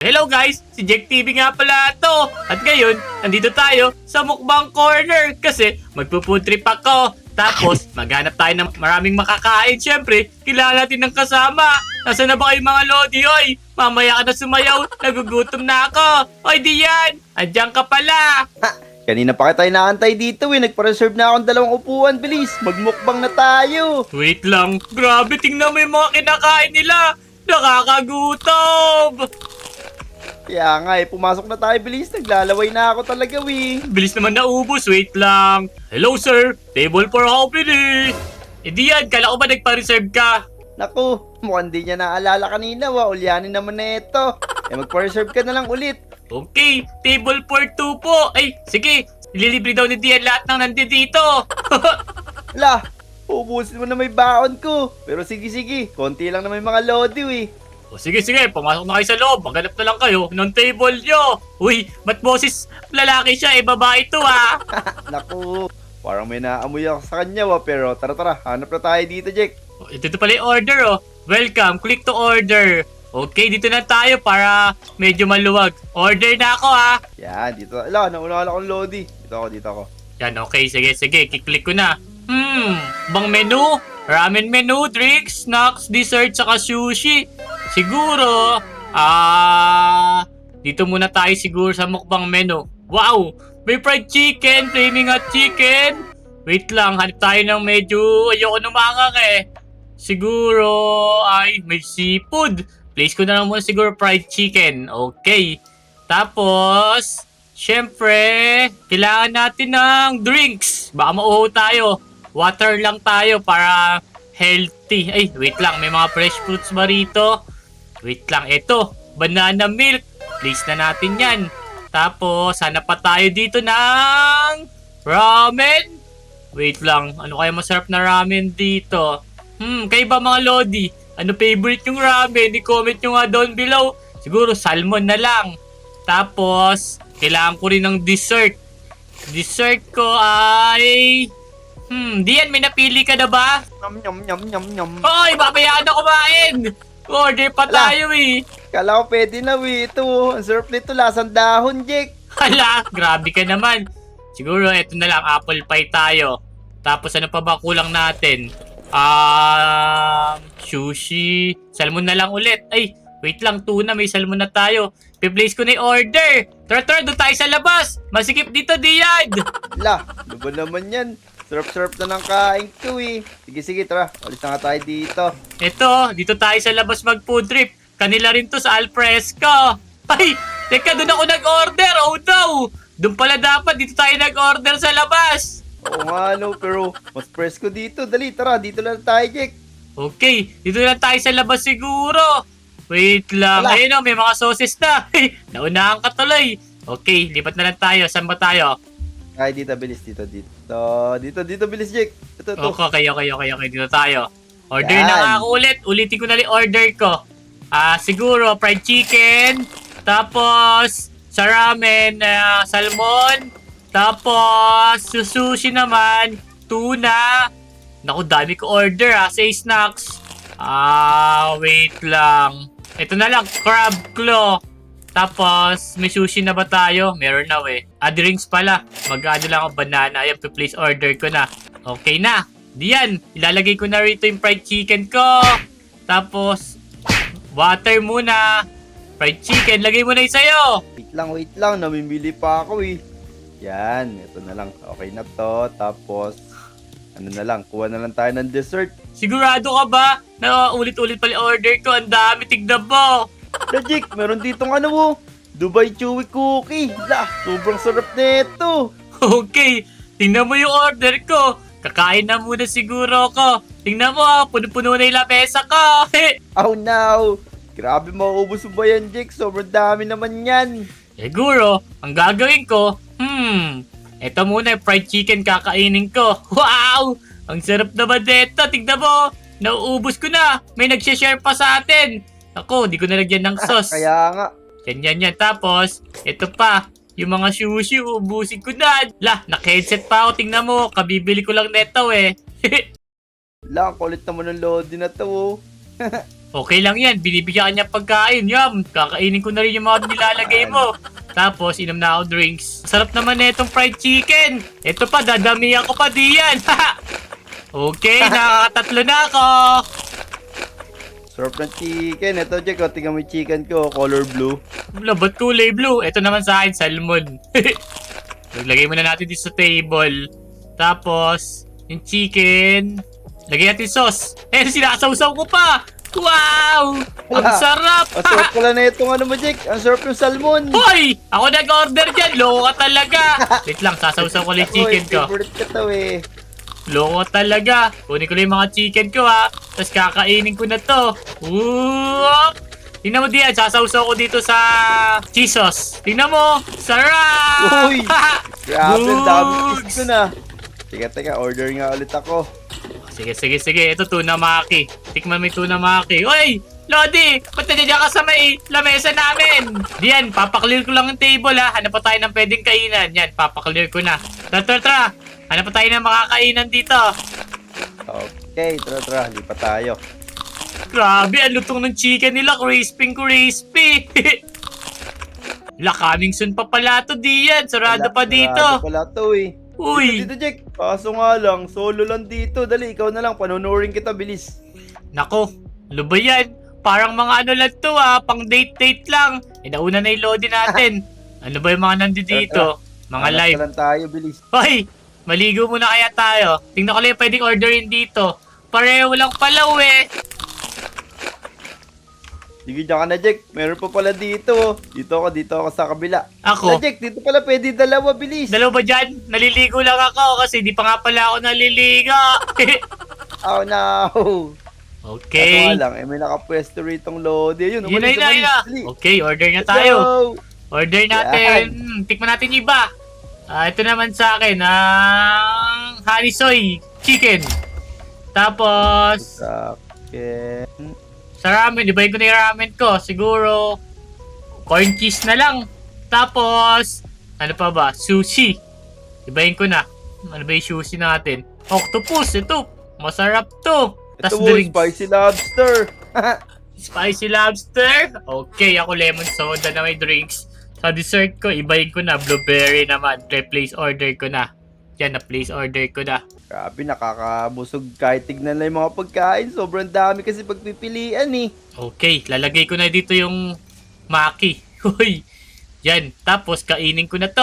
Hello guys! Si Jack TV nga pala to! At ngayon, nandito tayo sa Mukbang Corner kasi magpo-food trip ako. Tapos, maghanap tayo ng maraming makakain. Siyempre, kailangan natin ng kasama. Nasaan na ba kayo mga Lodi? Oy, mamaya ka na sumayaw. Nagugutom na ako. Oy, Dian! Andiyan ka pala! Kanina pa kita inaantay dito Nagpa-reserve na akong 2 upuan. Bilis, magmukbang na tayo. Wait lang. Grabe, tingnan mo yung mga kinakain nila. Nakakagutom! Kaya nga pumasok na tayo. Bilis, naglalaway na ako talaga Bilis naman naubos, wait lang. Hello sir, table for how many? Dian, kala ko ba nagpa-reserve ka? Naku, mukhang di niya naalala kanina Ulyanin naman na ito. Magpa-reserve ka na lang ulit. Okay, table for 2 po. Ay, sige, ililibre daw ni Dian lahat ng nandito. Hala, ubusin mo na may baon ko. Pero sige, konti lang na may mga lodi O sige, pumasok na kayo sa loob. Maghanap na lang kayo ng table nyo. Uy, ba't boses lalaki siya? Babae to Naku, parang may naamoy ako sa kanya pero tara, hanap na tayo dito, Jack. Ito pala yung order Welcome, click to order. Okay, dito na tayo para medyo maluwag. Order na ako Yan, dito. Nauna akong lodi. Dito ako. Yan, okay, sige, kiklik ko na. Bang menu? Ramen menu, drinks, snacks, dessert, saka sushi. Siguro, dito muna tayo siguro sa mukbang menu. Wow! May fried chicken, flaming hot chicken. Wait lang, hanap tayo ng medyo ayoko numangang Siguro ay may seafood. Place ko na lang muna siguro fried chicken. Okay. Tapos, syempre, kailangan natin ng drinks. Baka mauho tayo. Water lang tayo para healthy. Ay, wait lang. May mga fresh fruits ba rito? Wait lang. Ito, banana milk. Place na natin yan. Tapos, hanap pa tayo dito ng ramen. Wait lang. Ano kaya masarap na ramen dito? Kayo ba mga Lodi? Ano favorite yung ramen? I-comment nyo nga down below. Siguro salmon na lang. Tapos, kailangan ko rin ng dessert. Dessert ko ay... Dian, may napili ka na ba? Nyam. Hoy, babaya ka na kumain! Order pa tayo Kala ko pwede na Ito, ang sarap nito. Lasang dahon, Jack. Hala, grabe ka naman. Siguro, eto na lang. Apple pie tayo. Tapos, ano pa ba kulang natin? Sushi. Salmon na lang ulit. Ay, wait lang. Tuna, may salmon na tayo. Piplace ko na yung order. Tara, doon tayo sa labas. Masikip dito, Dian. Ano ba naman yan? Sarap-sarap na ng kain ko Sige, tara. Alis na nga tayo dito. Eto, dito tayo sa labas mag-food trip. Kanila rin to sa Alfresco. Ay, teka, doon ako nag-order. Oh no! Doon pala dapat, dito tayo nag-order sa labas. Oo nga pero mas fresco dito. Dali, tara. Dito lang tayo, Jack. Okay, dito lang tayo sa labas siguro. Wait lang. Wala. Ayun may mga sauces na. Naunahan ka tuloy. Okay, lipat na lang tayo. Saan ba tayo? Ay, dito, bilis. Dito, bilis, Jack. Ito. Okay. Dito tayo. Order Yan. na nga ako ulit. Ulitin ko na yung order ko. Siguro, fried chicken. Tapos, sa ramen, salmon. Tapos, sushi naman. Tuna. Naku, dami ko order Say snacks. Wait lang. Ito na lang, crab claw. Tapos, may sushi na ba tayo? Meron na drinks pala. Mag-ano lang ako banana. Ayan, place order ko na. Okay na. Diyan, ilalagay ko na rito yung fried chicken ko. Tapos, water muna. Fried chicken, lagay mo na yung sayo. Wait lang. Namimili pa ako Yan, ito na lang. Okay na to. Tapos, ano na lang. Kuha na lang tayo ng dessert. Sigurado ka ba na ulit-ulit pala order ko? Ang dami, tignan mo. Jack, meron ditong Dubai Chewy Cookie. Sobrang sarap nito. Okay, tingnan mo yung order ko. Kakain na muna siguro ko. Tingnan mo puno-puno na yung lamesa ko. Oh no. Grabe, mauubos mo ba yan, Jack? Sobrang dami naman yan. Siguro, ang gagawin ko, eto muna yung fried chicken kakainin ko. Wow! Ang sarap naman dito. Tingnan mo, nauubos ko na. May nagsishare pa sa atin. Ako, di ko nalagyan ng sauce. Kaya nga. Yan. Tapos, ito pa. Yung mga sushi, ubusin ko na. Naka-headset pa ako. Tingnan mo, kabibili ko lang neto Kulit naman ng lodi na to Okay lang yan. Binibigyan ka niya pagkain. Yum. Kakainin ko na rin yung mga nilalagay mo. Tapos, inom na ako drinks. Sarap naman na itong fried chicken. Ito pa, dadamihan ko pa diyan. Okay, nakakatatlo na ako. Sarap ng chicken. Ito, Jack, oh, tingnan mo yung chicken ko, color blue. Ba't kulay blue? Ito naman sa akin, salmon. Lagay muna natin dito sa table. Tapos, yung chicken. Lagay natin sauce. Sinasawsaw ko pa. Wow! Ang sarap! Ang sarap pala na itong ano mo, Jack. Ang sarap yung salmon. Hoy! Ako nag-order dyan. Loko ka talaga. Wait lang, sasawsaw ko lang yung chicken ko. Favorite ka to eh. Loko talaga. Kunin ko lang yung mga chicken ko ha. Tapos kakainin ko na to. Whoop! Tingnan mo diyan, sasawsaw ko dito sa cheese sauce. Tingnan mo! Sarap! Uy! Grabe, ang dami Bugs! cheese ko na. Teka, order nga ulit ako. Sige. Ito, tuna maki. Tikman mo yung tuna maki. Uy! Lodi! Ba't nandiyan ka sa may lamesa namin? Diyan, papaklear ko lang yung table ha. Hanap pa tayo ng pwedeng kainan. Yan, papaklear ko na. Tara. Hanap pa tayo ng makakainan dito. Okay, tara, lipat tayo. Grabe, ang lutong ng chicken nila. Crispy. La, coming soon pa pala to, Dian. Sarado pa dito. Sarado pala to eh. Uy! Dito, Jack. Kaso nga lang, solo lang dito. Dali, ikaw na lang. Panunurin kita, bilis. Nako, ano ba yan? Parang mga ano lang to pang date lang. Nauna na yung loading natin. Ano ba yung mga nandito dito? Mga Hanap live. na lang tayo, bilis. Hoy! Maligo muna kaya tayo. Tingnan ko lang yung pwedeng orderin dito. Pareho lang palaw eh. Sige, dyan ka na, Jack. Meron pa pala dito. Dito ako sa kabila. Ako? Na, Jack, dito pala pwede dalawa, bilis. Dalawa ba dyan? Naliligo lang ako kasi di pa nga pala ako naliligo. Oh, no. Okay. Ano lang, may nakapwesto ritong Lodi. Yun, Yun umalis. na. Dali. Okay, order na Let's tayo. go. Order natin. Tikman natin yung iba. Ito naman sa akin, ang honey soy chicken. Tapos, Okay. sa ramen, ibahin ko na yung ramen ko. Siguro, corn cheese na lang. Tapos, ano pa ba? Sushi. Ibahin ko na. Ano ba yung sushi natin? Octopus, ito. Masarap to. Ito Tas mo, drinks. spicy lobster. Spicy lobster. Okay, ako lemon soda na may drinks. Sa dessert ko, ibahin ko na. Blueberry naman. Place order ko na. Yan, na-place order ko na. Grabe, nakakabusog kahit tignan lang yung mga pagkain. Sobrang dami kasi pagpipilian eh. Okay, lalagay ko na dito yung maki. Hoy, yan. Tapos, kainin ko na to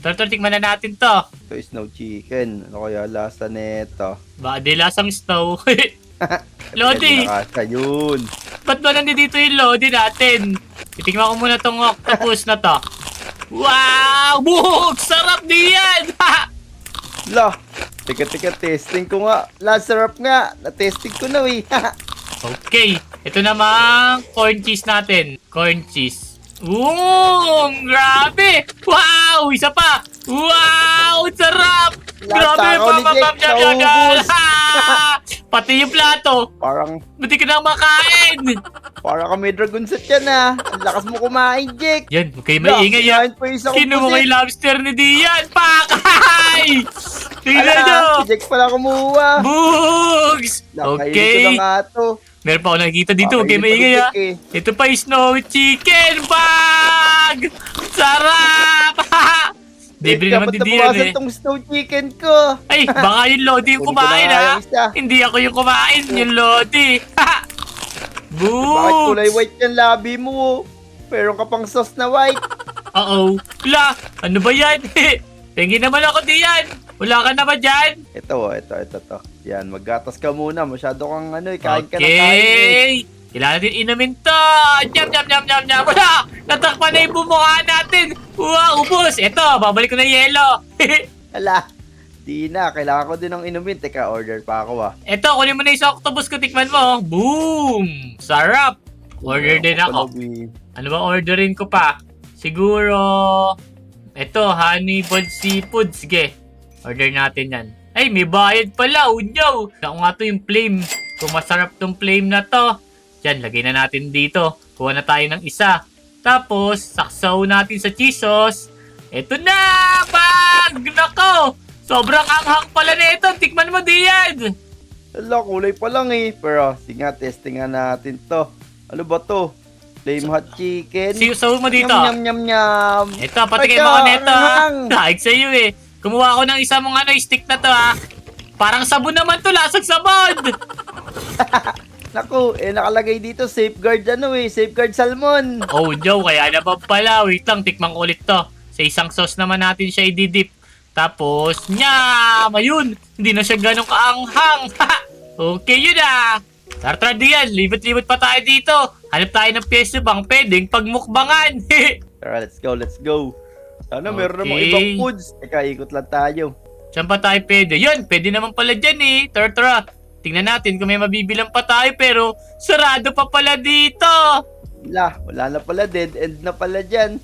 Tara, tikman na natin to. Ito is snow chicken. Ano kaya lasa nito? Baka di lasang snow. Lodi, Nakasa yun. ba't ba nandito yung Lodi natin? Titingnan ko muna tong octopus na to. Wow! Buhok! Sarap diyan! La, teka, testing ko nga. La, sarap nga. Na-testing ko na eh. Okay, ito namang corn cheese natin. Corn cheese. Grabe! Wow! Isa pa! Wow! Sarap! Grabe! ako ni Jake, naubos. Pati yung plato. Parang Buti ka na makain. kami dragon set yan ah. Ang lakas mo kumain, Jake. Yan, huwag kayo maingay Kinain pa yung isang Kinuha kay pusit. lobster ni Dian. Pakay! Tingnan nyo! Si Jake pala kumuha. Bugs! Nakainin ko Okay. na nga to. Meron pa ako nakikita dito. Huwag kayo Kakainin maingay pa ni Jake Ito pa yung snowy chicken bag! Sarap! Libre naman dapat din Dian nabawasan eh. tong snow chicken ko. Ay, baka yung Lodi yung Kunin ko na kumain nga ha. yung isa. Hindi ako yung kumain, yung Lodi. Bakit kulay Boots! white yung labi mo? Meron ka pang sauce na white. Uh-oh. La, ano ba yan? Tingin naman ako diyan. Wala ka na ba dyan? Ito. Yan, maggatas ka muna. Masyado kang kain ka ng kain eh. Okay. Kailangan natin inumin to. Nyam. Wala! Natakpan na yung bumuka natin. Wow, ubos. Ito, babalik ko na yung yelo. Ala, di na. Kailangan ko din ng inumin. Teka, order pa ako Ito, kunin mo na yung octopus ko. Tikman mo. Boom! Sarap. Order din ako. Ano ba orderin ko pa? Siguro, ito, honey boiled seafood. Sige, order natin yan. Ay, may bayad pala. Unyaw. Ako nga to yung flame. Kung masarap tong flame na to. Yan, lagay na natin dito. Kuha na tayo ng isa. Tapos, saksaw natin sa cheese sauce. Ito na! Bag! Nako! Sobrang anghang pala na ito. Tikman mo diyan. Ala, kulay pa lang eh. Pero, sige nga, testing nga natin to. Ano ba to? Flame hot chicken. Sahur mo dito. Nyam, nyam, nyam. Ito, patikin mo ako neto. Like sa'yo eh. Kumuha ko ng isa mong stick na to ha. Parang sabon naman to, lasang sabon. Naku, nakalagay dito safeguard safeguard salmon. Oh, Joe, kaya naman pala. Wait lang, tikman ko ulit to. Sa isang sauce naman natin siya i-dip. Tapos, nyam! Ayun, hindi na siya ganong kaanghang. Okay yun ah. Tara diyan, libot-libot pa tayo dito. Hanap tayo ng pyesto bang pwedeng pagmukbangan. Tara, let's go. Ano, meron namang Okay. ibang foods. Teka, ikot lang tayo. Saan pa tayo pwede? Yun, pwede naman pala dyan eh. Tara. Tingnan natin kung may mabibilang pa tayo pero sarado pa pala dito. Wala na pala, dead end na pala dyan.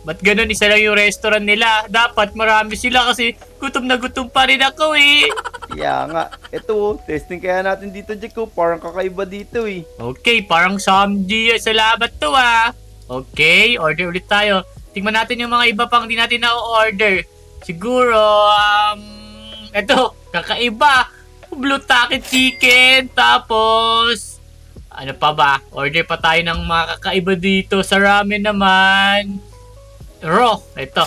Ba't ganun isa lang yung restaurant nila? Dapat marami sila kasi gutom na gutom pa rin ako eh. Kaya nga, ito testing kaya natin dito, Jack. Parang kakaiba dito eh. Okay, parang Samji. Salamat to ah. Okay, order ulit tayo. Tingnan natin yung mga iba pang di natin na-order. Siguro, eto, kakaiba. Blue Taki Chicken. Tapos, ano pa ba? Order pa tayo ng mga kakaiba dito. Sa ramen naman. Raw. Ito.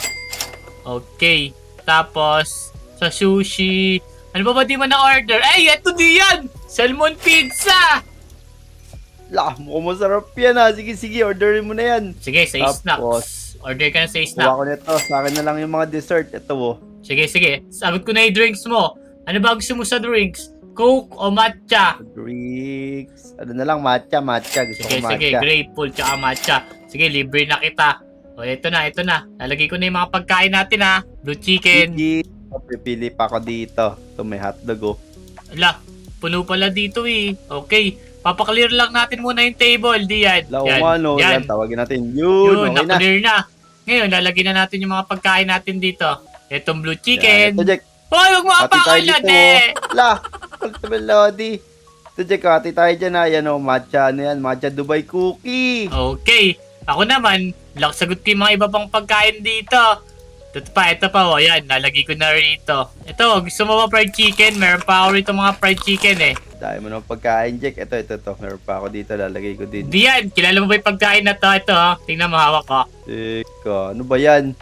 Okay. Tapos, sa sushi. Ano ba di mo na-order? Ay, eto di yan! Salmon pizza! Mukhang masarap yan ha. Sige, orderin mo na yan. Sige, sa Tapos, snacks. Order ka na sa Kuha snack. ko nito. Sa akin na lang yung mga dessert. Ito Sige. Sagot ko na yung drinks mo. Ano ba gusto mo sa drinks? Coke o matcha? drinks. Ano na lang, matcha. Gusto ko matcha. Sige, grapefruit tsaka matcha. Sige, libre na kita. O, ito na. Lalagay ko na yung mga pagkain natin ha. Blue chicken. Sige. Pipili pa ako dito. Ito may hotdog Ala, puno pala dito eh. Okay, papaklear lang natin muna yung table. Diyan. Yan, tawagin natin. Yun, okay na. na-clear na. Ngayon, lalagyan na natin yung mga pagkain natin dito. Itong blue chicken. Ito, Jack. Hoy, huwag mo kapakalat eh! Lodi. Ito, Jack, hati tayo dyan ha. Yan matcha, matcha Dubai cookie. Okay. Ako naman, sagot ko yung mga iba pang pagkain dito. Ito pa, yan, nalagay ko na rito. Ito, gusto mo ba fried chicken? Meron pa ako rito mga fried chicken eh. Dahil mo ng pagkain, Jack. Ito. Meron pa ako dito, lalagay ko din. Diyan, kilala mo ba yung pagkain na to? Ito ha, tingnan mo, hawak ko. Teka, ano ba yan?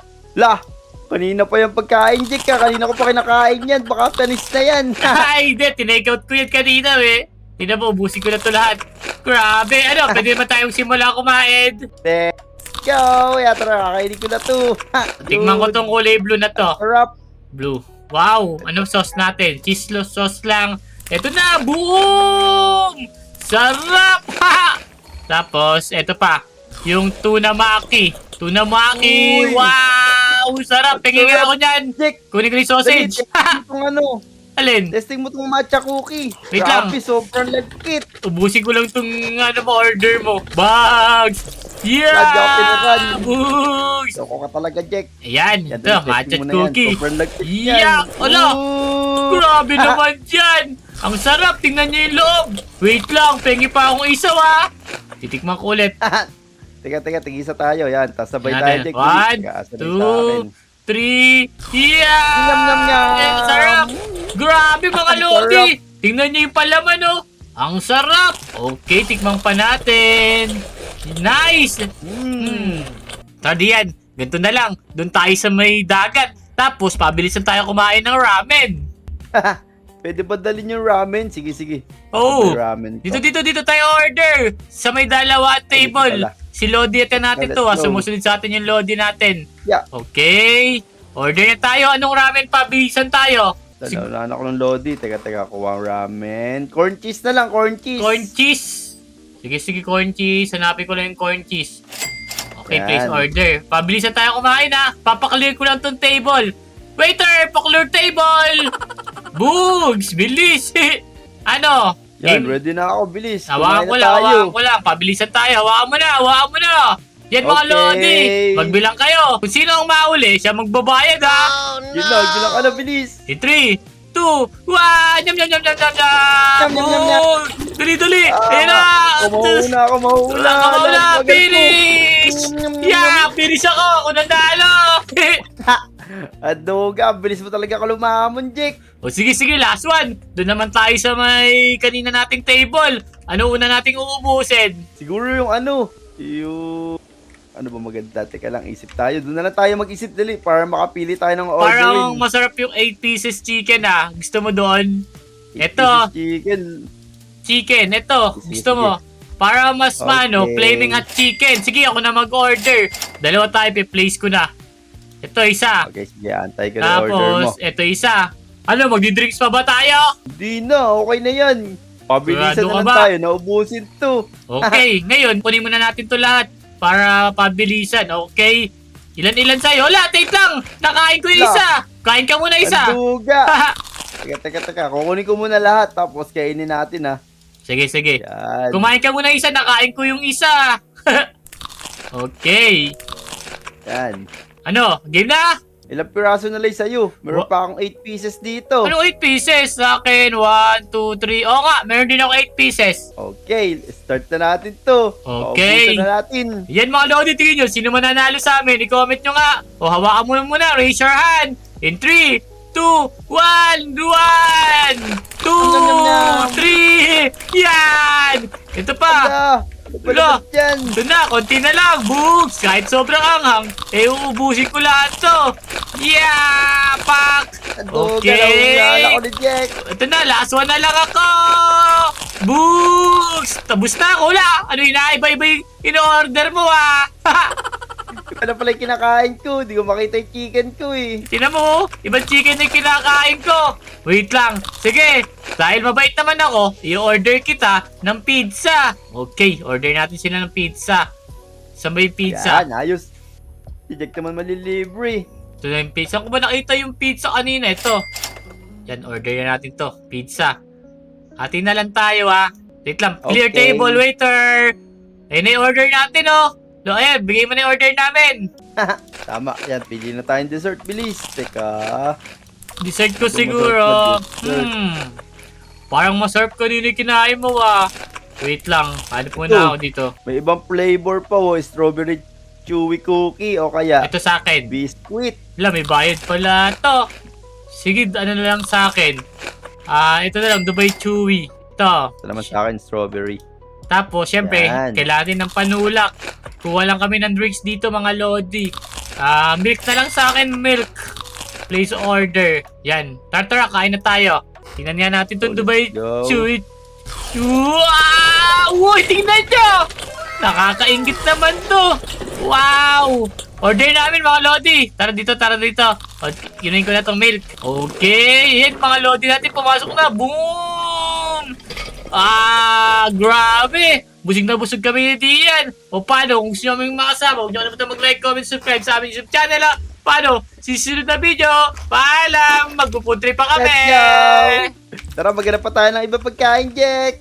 Kanina pa yung pagkain, Jack. Kanina ko pa kinakain yan. Baka tanis na yan. Ay, hindi, tinake out ko yan kanina eh. Tingnan mo, ubusin ko na to lahat. Grabe, pwede naman tayong simula kumain. Let's go! Tara, kakainin ko na to. Tingnan ko tong kulay blue na to. Sarap. Blue. Wow, anong sauce natin? Cheese sauce lang. Ito na, boom! Sarap! Ha! Tapos, ito pa. Yung tuna maki. Tuna maki! Uy! Wow! Sarap! Tingin nga ako dyan! Jack, Kunin ko yung sausage! itong Alin? testing mo tong matcha cookie. Wait lang. Grabe, sobrang lagkit. Ubusin ko lang itong order mo. Bags! Lagi ako pinukan. Yeah! Bugs! Loko ka talaga, Jack. Ayan, Yan, ito, testing matcha mo na yan. cookie. Sobrang lagkit Yak! Ala! Grabe naman dyan! Ang sarap! Tingnan niyo yung loob! Wait lang, pengi pa akong isa ha! Titikman ko ulit. Teka, tigisa tayo. Yan, tas sabay Tingnan tayo, natin. Jack. One, Teka, asan yung sa two, akin? 3, yeah! Yum, yum, yum! Ang sarap! Grabe mga Ang lodi! sarap. Tingnan niyo yung palaman oh! Ang sarap! Okay, tikman pa natin. Nice! Tara diyan, ganito na lang. Doon tayo sa may dagat. Tapos, pabilisan tayo kumain ng ramen. Pwede ba dalhin yung ramen? Sige. Oo. May ramen pa. Dito tayo order. Sa may dalawa table. pala. Si Lodi at natin Let's to. go. Sumusunod sa atin yung Lodi natin. Yeah. Okay. Order na tayo. Anong ramen pa? Bilisan tayo. Wala na ako ng Lodi. Teka, kuha ang ramen. Corn cheese na lang, corn cheese. Corn cheese. Sige, corn cheese. Hanapin ko lang yung corn cheese. Okay, Yan. place order. Pabilisan tayo kumain ha. Papaklear ko lang tong table. Waiter, paklear table. Bugs, bilis. Ano? Yan, Game? ready na ako. Bilis. Hawakan ko Kumain na lang, tayo. hawakan ko lang. Pabilisan tayo. Hawakan mo na. Yan mga Okay. Lodi. Magbilang kayo. Kung sino ang mauli, siya magbabayad ha. Yun lang, bilang ka na, bilis. 3, 2, 1. Nyam. Nyam, nyam, nyam. Dali. Ayan na. Mauna ako. Wala ka mauna. Finish. Nyam, nyam, nyam. Yeah, finish ako. Ako nandalo. Adoga, bilis mo talaga ako lumamon, Jack. O sige, last one. Doon naman tayo sa may kanina nating table. Ano una nating uubusin? Siguro yung ano ba maganda? Teka lang, isip tayo. Doon na lang tayo mag-isip dali para makapili tayo ng Parang ordering. masarap yung 8 pieces chicken ah. Gusto mo doon? Eight Ito. pieces chicken. Chicken, ito. Sige, Gusto mo? Para mas mano, Okay. flaming hot chicken. Sige, ako na mag-order. Dalawa tayo, place ko na. Ito isa. Okay, sige, antay ko na order mo. Tapos, ito isa. Ano, magdi-drinks pa ba tayo? Hindi na, okay na yan. Pabilisan Sigurado na ka lang ba? tayo, naubusin to. Okay, ngayon, kunin muna natin to lahat para pabilisan, okay? Ilan sa'yo? Wala, take lang! Nakain ko yung Wala. isa! Kain ka muna isa! Aduga. Teka. Kukunin ko muna lahat tapos kainin natin ha. Sige. Yan. Kumain ka muna isa, nakain ko yung isa! Okay. Yan. Ano, game na? Ilang piraso na lang sa'yo? Meron pa akong 8 pieces dito. Ano 8 pieces? Sa akin, 1, 2, 3. Oo nga, meron din ako 8 pieces. Okay, start na natin to. Okay. Paubusan na natin. Yan mga lodi, tingin nyo. Sino mananalo sa amin? I-comment nyo nga. O hawakan mo muna. Raise your hand. In 3, 2, 1, 2, Nom. 3. Yan! Ito pa. Ano ba Wala. naman yan? Ito na, konti na lang. Books! Kahit sobrang anghang, uubusin ko lahat to. Yeah! Pak! Aduga, nauunala ko ni Jack. Ito na, last one na lang ako! Books! Tabos na ako, wala! Ano iba-iba yung in-order mo, ah? Ano pala yung kinakain ko? Di ko makita yung chicken ko eh. Tinan mo, ibang chicken na yung kinakain ko. Wait lang. Sige, dahil mabait naman ako, i-order kita ng pizza. Okay, order natin sila ng pizza. Saan ba yung pizza? Yan, ayos. Si Jack naman malilibre. Ito na yung pizza. Kung ba nakita yung pizza kanina, ito. Yan, order na natin to. Pizza. Hati na lang tayo, ha. Wait lang. Clear Okay. table, waiter. Ayun na yung order natin, oh. So, ayan, bigay mo na yung order namin. Tama, yan. Pili na tayong dessert. Bilis. Teka. Dessert ko Ito, siguro. masarap na dessert. Parang masarap kanina yung kinain mo, ah. Wait lang. Hanap muna ako dito. May ibang flavor pa, oh. Strawberry chewy cookie o kaya Ito sa akin. biscuit. Wala, may bayad pala to. Sige, ano na lang sa akin. Ito na lang, Dubai Chewy. Ito. Ito naman sa akin, strawberry. Tapos, syempre, Yan. kailangan din ng panulak. Kuha lang kami ng drinks dito, mga lodi. Milk na lang sa akin, milk. Place order. Yan. Tara, kain na tayo. Tingnan nga natin itong So, Dubai let's go. Chewy. Wow! Uy, tingnan nyo! Nakakaingit naman to. Wow! Order namin mga lodi. Tara dito. Kinuhin ko na tong milk. Okay. Yan mga lodi natin. Pumasok na. Boom! Grabe! Busog na busog kami ni Dian. O paano? Kung gusto nyo kaming makasama, huwag nyo kalimutan mag-like, comment, subscribe sa aming YouTube channel. Paano? Sisunod na video. Paalam! Magpupuntrip pa kami! Let's go! Tara, maghanap pa tayo ng iba pagkain, Jack!